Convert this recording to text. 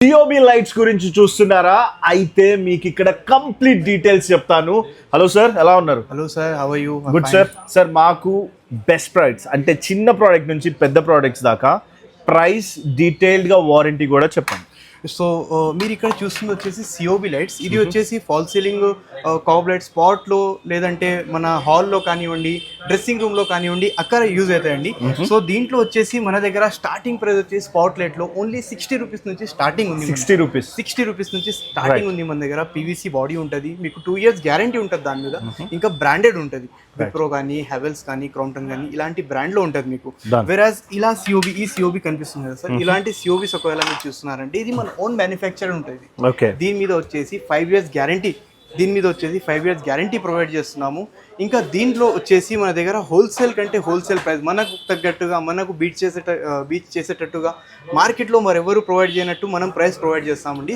COB lights గురించి చూస్తున్నారా? అయితే మీకు ఇక్కడ కంప్లీట్ డీటెయిల్స్ చెప్తాను. హలో సార్, ఎలా ఉన్నారు? Hello sir, how are you? Good sir. Sir మాకు బెస్ట్ ప్రైస్ అంటే చిన్న ప్రోడక్ట్ నుంచి పెద్ద ప్రోడక్ట్స్ దాకా ప్రైస్ డీటెయిల్డ్గా వారంటీ కూడా చెప్పండి. సో మీరు ఇక్కడ చూస్తుంది వచ్చేసి సిఓబి లైట్స్. ఇది వచ్చేసి ఫాల్ సీలింగ్ కాబ్ లైట్ స్పాట్లో లేదంటే మన హాల్లో కానివ్వండి, డ్రెస్సింగ్ రూమ్లో కానివ్వండి అక్కడ యూజ్ అవుతాయండి. సో దీంట్లో వచ్చేసి మన దగ్గర స్టార్టింగ్ ప్రైస్ వచ్చేసి స్పాట్ లైట్లో ఓన్లీ 60 రూపీస్ నుంచి స్టార్టింగ్ ఉంది. 60 రూపీస్ నుంచి స్టార్టింగ్ ఉంది మన దగ్గర. పీవీసీ బాడీ ఉంటుంది, మీకు 2 years గ్యారంటీ ఉంటుంది దాని మీద. ఇంకా బ్రాండెడ్ ఉంటుంది, విప్రో కానీ, హెవెల్స్ కానీ, క్రౌంటన్ కానీ ఇలాంటి బ్రాండ్లో ఉంటుంది మీకు. వెరాజ్ ఇలా ఈ సిఓబి కనిపిస్తుంది కదా సార్, ఇలాంటి సిఓబిస్ ఒకవేళ మీరు చూస్తున్నారంటే ఇది మన ఓన్ మ్యానుఫ్యాక్చర్ ఉంటుంది. దీని మీద వచ్చేసి 5 years గ్యారంటీ, దీని మీద వచ్చేసి 5 years గ్యారంటీ ప్రొవైడ్ చేస్తున్నాము. ఇంకా దీంట్లో వచ్చేసి మన దగ్గర హోల్సేల్ కంటే హోల్సేల్ ప్రైస్ మనకు తగ్గట్టుగా, మనకు బీట్ చేసేటట్టుగా మార్కెట్లో మరెవరు ప్రొవైడ్ చేయనట్టు మనం ప్రైస్ ప్రొవైడ్ చేస్తామండి.